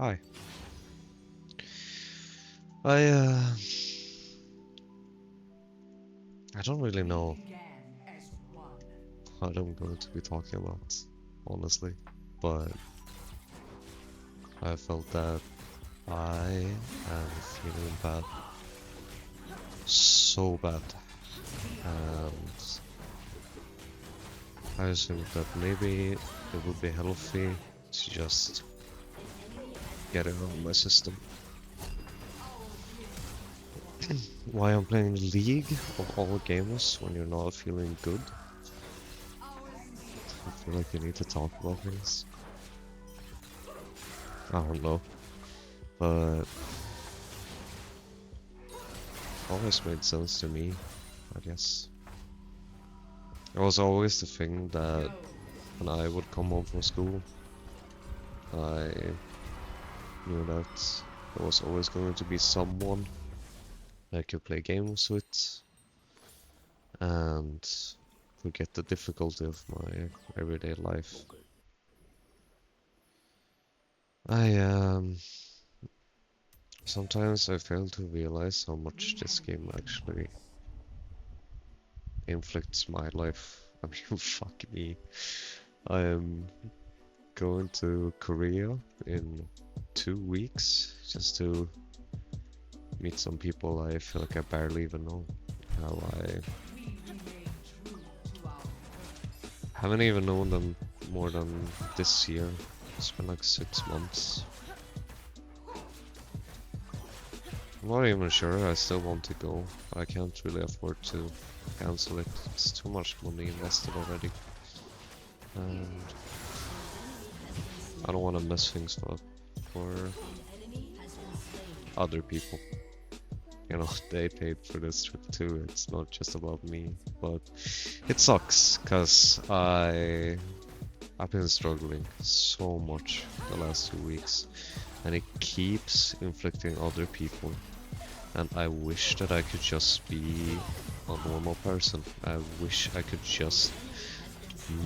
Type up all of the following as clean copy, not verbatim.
Hi. I uh I don't really know what I'm going to be talking about, honestly, but I felt that I am feeling bad, so bad, and I just think that maybe it would be healthy to just get it out of my system. Why I'm playing League of all games when you're not feeling good? I feel like you need to talk about things. I don't know, but always made sense to me, I guess. It was always the thing that when I would come home from school, I knew that there was always going to be someone I could play games with and forget the difficulty of my everyday life. I sometimes I fail to realize how much this game actually inflicts my life. I mean, fuck me. I am going to Korea in 2 weeks just to meet some people I feel like I barely even know. How I haven't even known them more than this year. It's been like 6 months. I'm not even sure I still want to go. I can't really afford to cancel it. It's too much money invested already. And I don't want to mess things up for other people. You know, they paid for this trip too. It's not just about me. But it sucks, cause I've been struggling so much the last 2 weeks, and it keeps inflicting other people. And I wish that I could just be a normal person. I wish I could just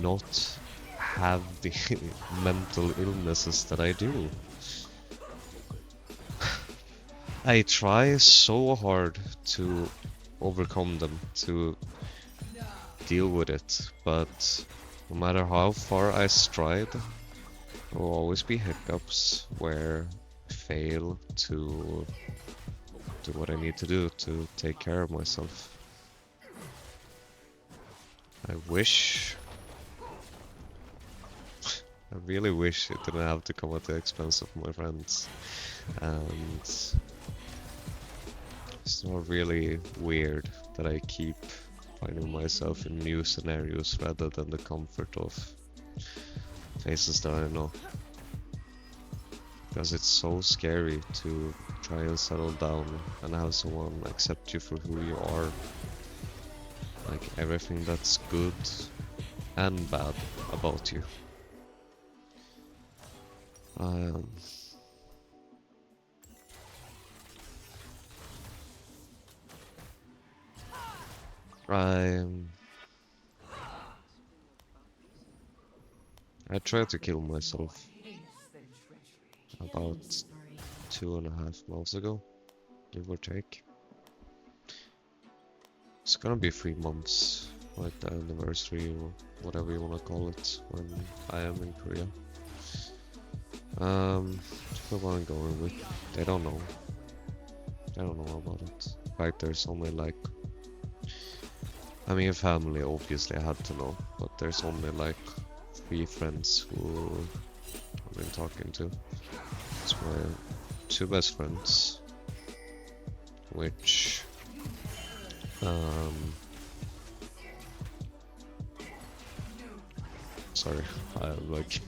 not have the mental illnesses that I do. I try so hard to overcome them, to deal with it, but no matter how far I stride, there will always be hiccups where I fail to do what I need to do to take care of myself. I wish, I really wish it didn't have to come at the expense of my friends, and it's not really weird that I keep finding myself in new scenarios rather than the comfort of faces that I know. Because it's so scary to try and settle down and have someone accept you for who you are. Like everything that's good and bad about you. Um, I I tried to kill myself about 2.5 months ago, give or take. It's gonna be 3 months, like the anniversary or whatever you wanna call it, when I am in Korea. People I'm going with, they don't know. They don't know about it. In fact, there's only like, I mean, family obviously I had to know, but there's only like 3 friends who I've been talking to. It's my 2 best friends, which um sorry, I'm like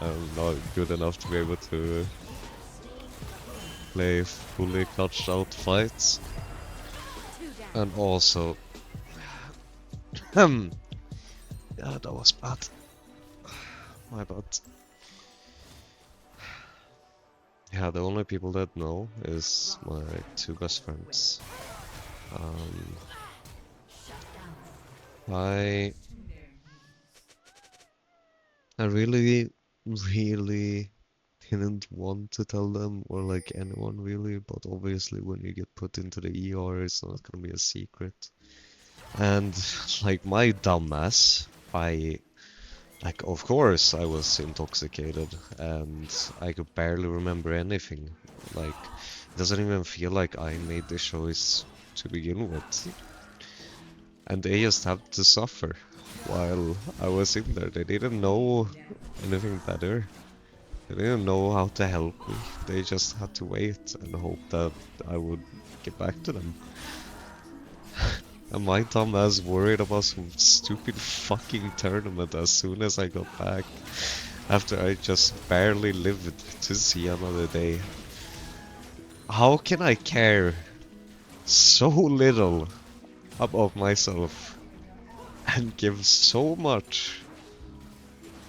I'm not good enough to be able to play fully clutched out fights. And also yeah, that was bad. My bad. Yeah, the only people that know is my 2 best friends. Um, I I really really didn't want to tell them or like anyone really, but obviously when you get put into the ER, it's not gonna be a secret. And like my dumbass, like of course I was intoxicated and I could barely remember anything. Like it doesn't even feel like I made the choice to begin with. And they just had to suffer while I was in there. They didn't know anything better. They didn't know how to help me. They just had to wait and hope that I would get back to them. And my dumbass worried about some stupid fucking tournament as soon as I got back, after I just barely lived to see another day. How can I care so little about myself and give so much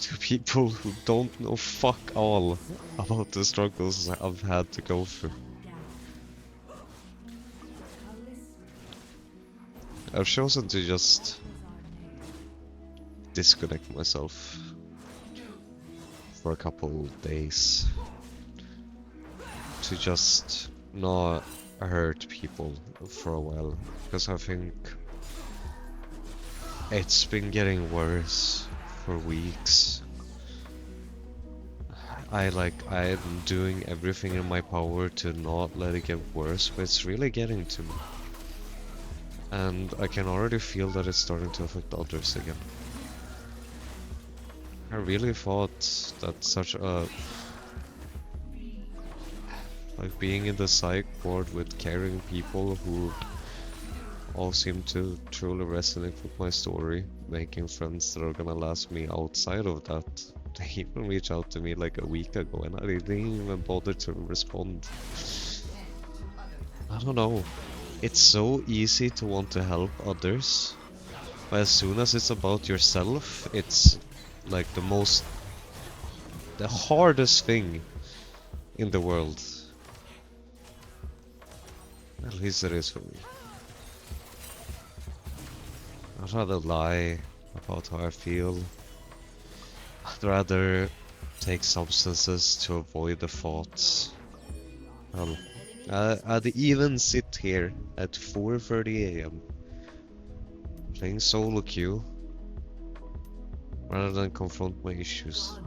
to people who don't know fuck all about the struggles I've had to go through? I've chosen to just disconnect myself for a couple days to just not hurt people for a while, because I think it's been getting worse for weeks. I'm doing everything in my power to not let it get worse, but it's really getting to me. And I can already feel that it's starting to affect others again. I really thought that like being in the psych ward with caring people who all seem to truly resonate with my story, making friends that are gonna last me outside of that. They even reached out to me like a week ago and I didn't even bother to respond. I don't know. It's so easy to want to help others, but as soon as it's about yourself, it's like the hardest thing in the world. At least it is for me. I'd rather lie about how I feel. I'd rather take substances to avoid the thoughts. Hell, I'd even sit here at 4:30 a.m. playing solo queue rather than confront my issues.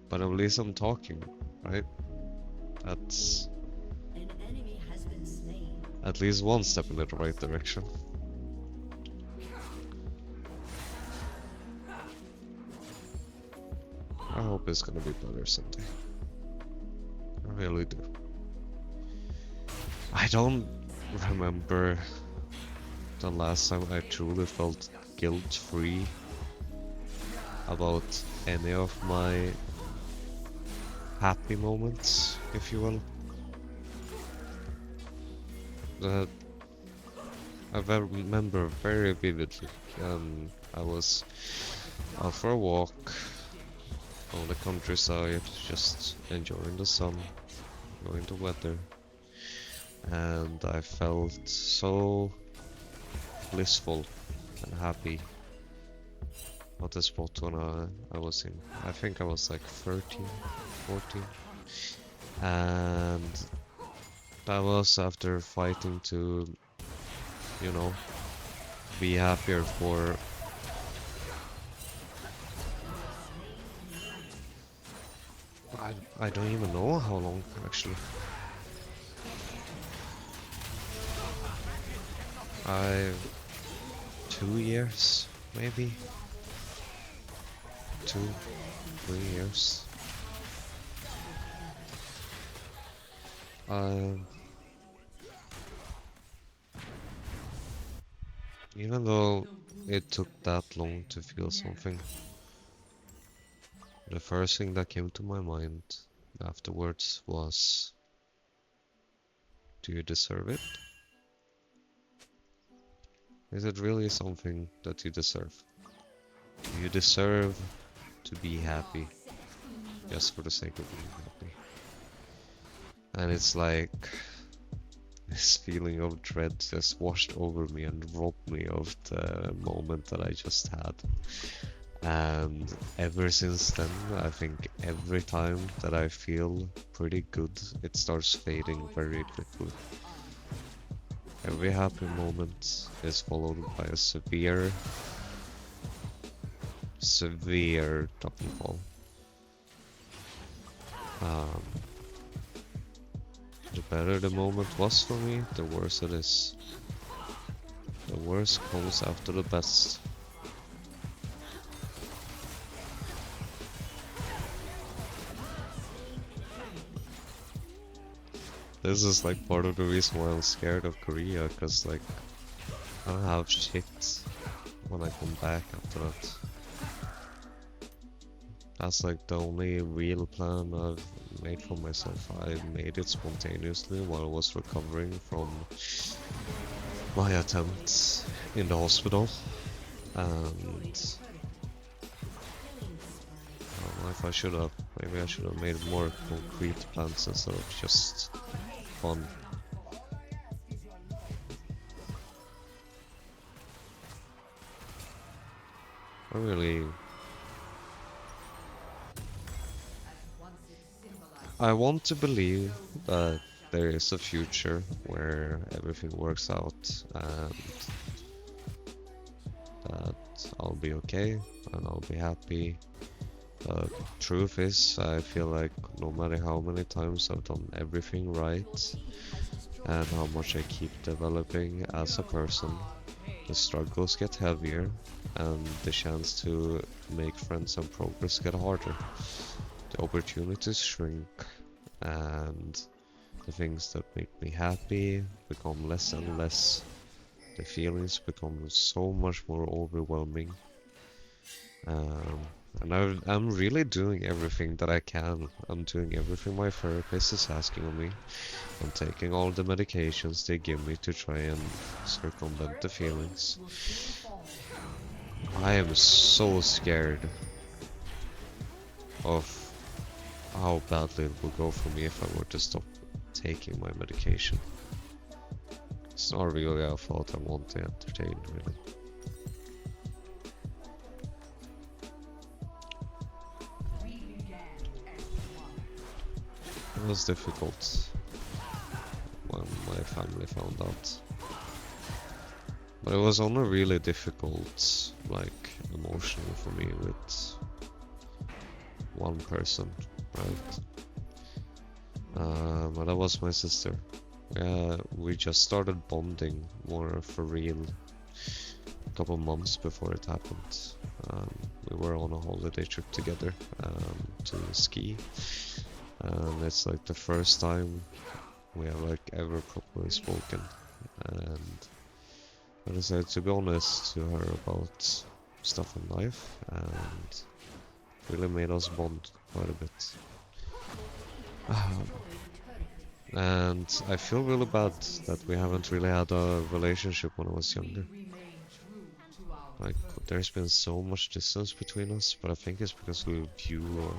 But at least I'm talking, right? That's at least one step in the right direction. I hope it's gonna be better someday. I really do. I don't remember the last time I truly felt guilt-free about any of my happy moments, if you will. That remember very vividly. I was out for a walk on the countryside, just enjoying the sun, enjoying the weather, and I felt so blissful and happy at the spot when I was in. I think I was like 13, 14, and that was after fighting to, you know, be happier for I don't even know how long actually. I 2 years maybe, 2, 3 years. Even though it took that long to feel something, the first thing that came to my mind afterwards was, do you deserve it? Is it really something that you deserve? Do you deserve to be happy just for the sake of being happy? And it's like this feeling of dread just washed over me and robbed me of the moment that I just had. And ever since then, I think every time that I feel pretty good, it starts fading very quickly. Every happy moment is followed by a severe downfall. Um, the better the moment was for me, the worse it is. The worst comes after the best. This is like part of the reason why I'm scared of Korea, cause like I don't have shit when I come back after that. That's like the only real plan I've made for myself. I made it spontaneously while I was recovering from my attempts in the hospital. And I don't know if I should have, maybe I should have made more concrete plans instead of just fun. I want to believe that there is a future where everything works out and that I'll be okay and I'll be happy. Truth is, I feel like no matter how many times I've done everything right and how much I keep developing as a person, the struggles get heavier and the chance to make friends and progress get harder. The opportunities shrink and the things that make me happy become less and less. The feelings become so much more overwhelming. And I'm really doing everything that I can. I'm doing everything my therapist is asking of me. I'm taking all the medications they give me to try and circumvent the feelings. I am so scared of how badly it will go for me if I were to stop taking my medication. It's not really a thought I want to entertain, really. It was difficult when my family found out. But it was only really difficult, like, emotionally for me with one person, right? But that was my sister. We just started bonding more for real a couple months before it happened. We were on a holiday trip together to ski, and it's like the first time we have like ever properly spoken. And I decided to be honest to her about stuff in life, and really made us bond quite a bit. And I feel really bad that we haven't really had a relationship when I was younger. Like, there's been so much distance between us, but I think it's because we view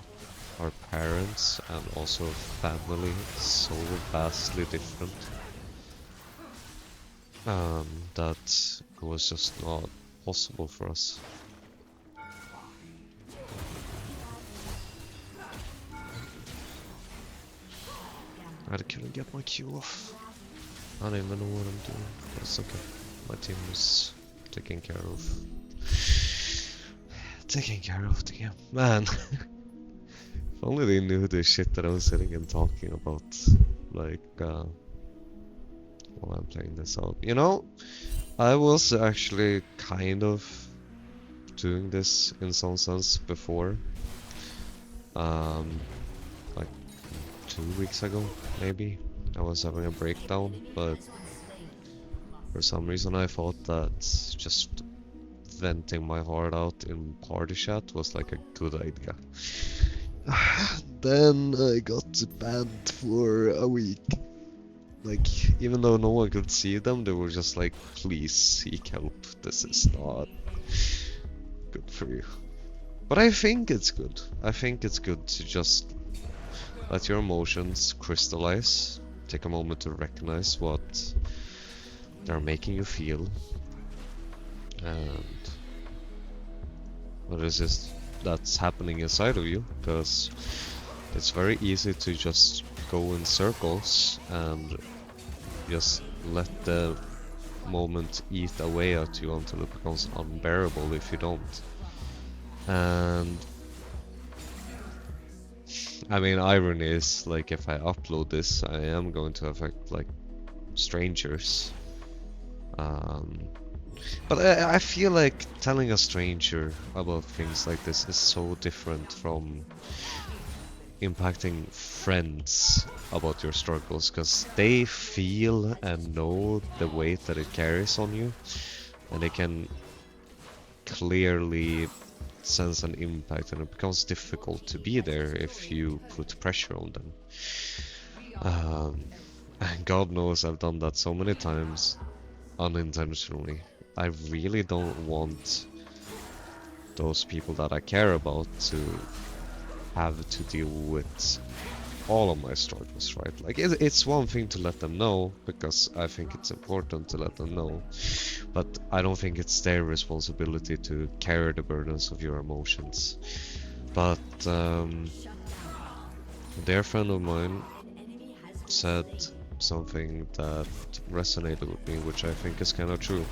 our parents and also family so vastly different. That it was just not possible for us. I couldn't get my Q off. I don't even know what I'm doing. That's okay. My team is taking care of the game. Man, if only they knew the shit that I was sitting and talking about, like, while I'm playing this out. You know, I was actually kind of doing this in some sense before. Like 2 weeks ago, maybe. I was having a breakdown, but for some reason I thought that just venting my heart out in party chat was like a good idea. Then I got banned for a week. Like, even though no one could see them, they were just like, please seek help. This is not good for you. But I think it's good. I think it's good to just let your emotions crystallize. Take a moment to recognize what they're making you feel. And what is this that's happening inside of you, because it's very easy to just go in circles and just let the moment eat away at you until it becomes unbearable if you don't. And I mean, irony is, like, if I upload this, I am going to affect, like, strangers. Um, but I feel like telling a stranger about things like this is so different from impacting friends about your struggles, because they feel and know the weight that it carries on you, and they can clearly sense an impact, and it becomes difficult to be there if you put pressure on them. And God knows I've done that so many times unintentionally. I really don't want those people that I care about to have to deal with all of my struggles, right? Like, it's one thing to let them know, because I think it's important to let them know, but I don't think it's their responsibility to carry the burdens of your emotions. But a dear friend of mine said something that resonated with me, which I think is kind of true.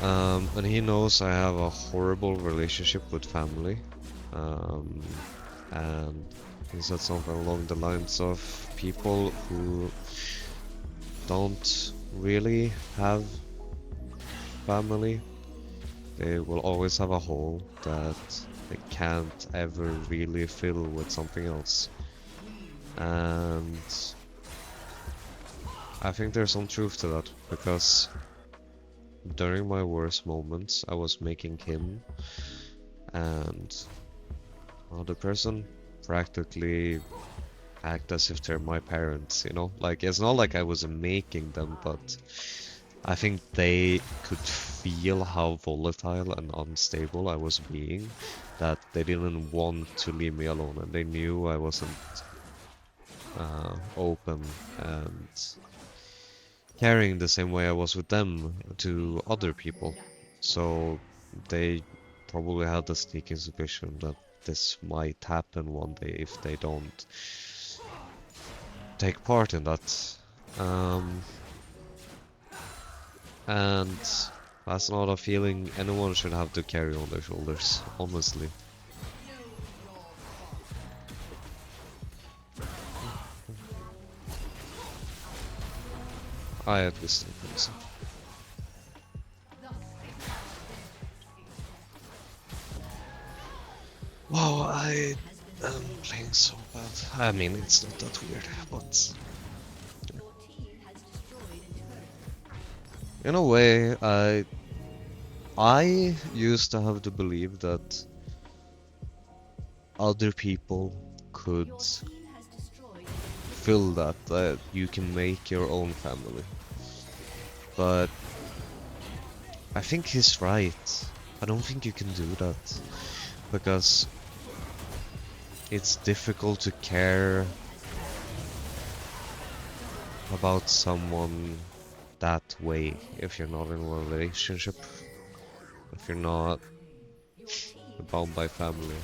And he knows I have a horrible relationship with family. And he said something along the lines of, people who don't really have family, they will always have a hole that they can't ever really fill with something else. And I think there's some truth to that, because during my worst moments I was making him and another person practically act as if they're my parents, you know? Like, it's not like I was making them, but I think they could feel how volatile and unstable I was being, that they didn't want to leave me alone, and they knew I wasn't open and caring the same way I was with them to other people. So they probably had a sneaking suspicion that this might happen one day if they don't take part in that. And that's not a feeling anyone should have to carry on their shoulders, honestly. I at least think so. Wow, I am playing so bad. I mean, it's not that weird, but in a way, I used to have to believe that other people could fill that you can make your own family. But I think he's right. I don't think you can do that, because it's difficult to care about someone that way if you're not in a relationship, if you're not bound by family.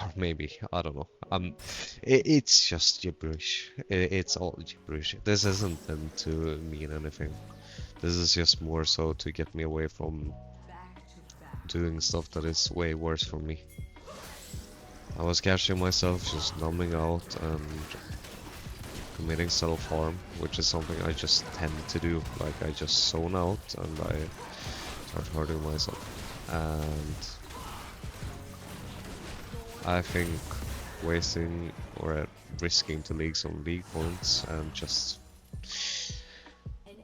Or maybe, I don't know. It's just gibberish. It's all gibberish. This isn't meant to mean anything. This is just more so to get me away from doing stuff that is way worse for me. I was catching myself just numbing out and committing self-harm, which is something I just tend to do. Like, I just zone out and I start hurting myself. And I think wasting or risking to league some league points and just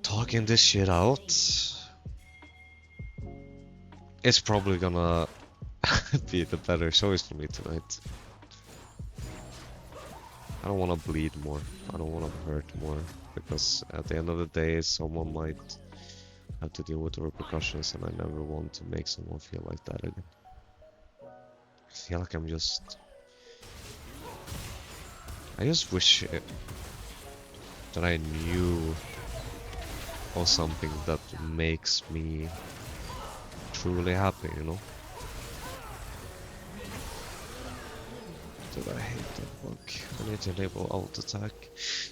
talking this shit out is probably gonna be the better choice for me tonight. I don't want to bleed more. I don't want to hurt more, because at the end of the day, someone might have to deal with the repercussions, and I never want to make someone feel like that again. I feel like I just wish that I knew of something that makes me truly happy, you know? Dude, I hate that bug. I need to enable alt attack.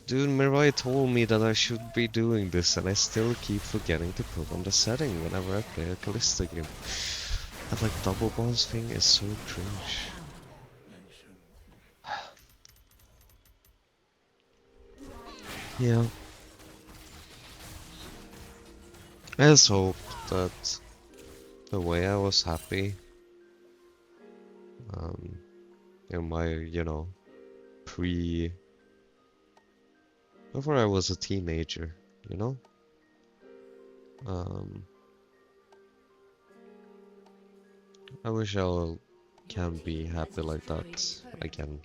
Dude, Mirai told me that I should be doing this, and I still keep forgetting to put on the setting whenever I play a Callisto game. That like double bounce thing is so cringe. Yeah. I just hope that the way I was happy um, in my, pre... before I was a teenager, you know? Um, I wish I can be happy like that again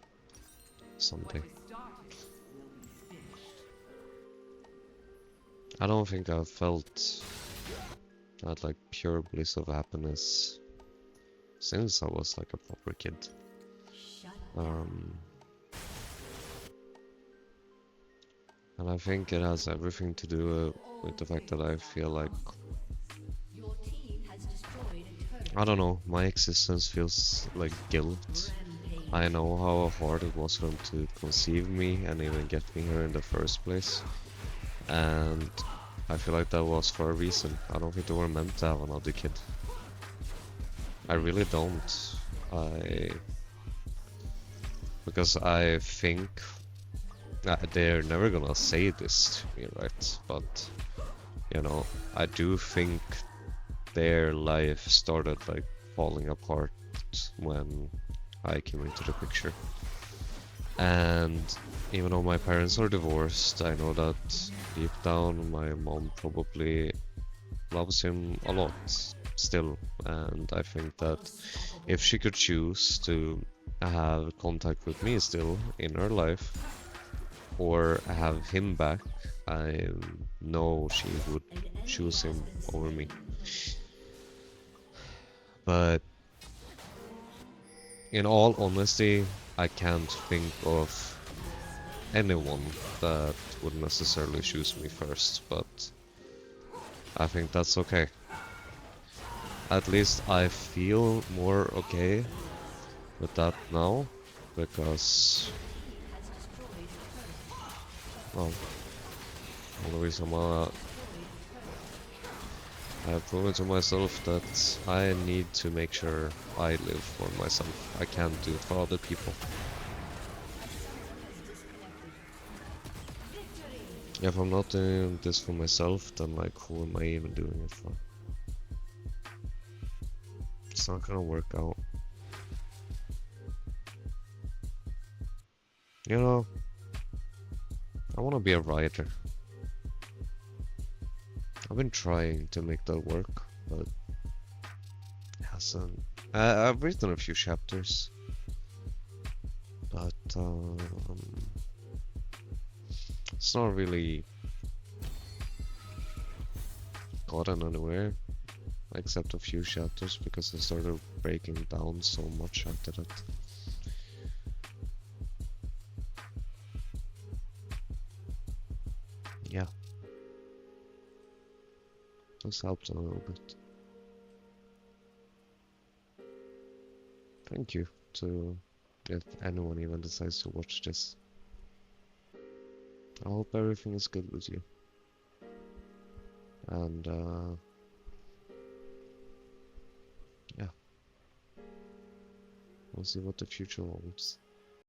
someday. I don't think I've felt that like pure bliss of happiness since I was like a proper kid. And I think it has everything to do with the fact that I feel like, I don't know, my existence feels like guilt. I know how hard it was for them to conceive me and even get me here in the first place. And I feel like that was for a reason. I don't think they were meant to have another kid. I really don't. Because I think they're never gonna say this to me, right? But, I do think their life started like falling apart when I came into the picture. And even though my parents are divorced, I know that deep down my mom probably loves him a lot still. And I think that if she could choose to have contact with me still in her life, or have him back, I know she would choose him over me. But in all honesty, I can't think of anyone that would necessarily choose me first, but I think that's okay. At least I feel more okay with that now, because, well, the reason why I have proven to myself that I need to make sure I live for myself. I can't do it for other people. If I'm not doing this for myself, then like who am I even doing it for? It's not gonna work out. I wanna be a writer. I've been trying to make that work, but it hasn't. I've written a few chapters, but it's not really gotten anywhere, except a few chapters, because I started breaking down so much after that. Yeah. This helped a little bit. Thank you to if anyone even decides to watch this. I hope everything is good with you. And yeah. We'll see what the future holds.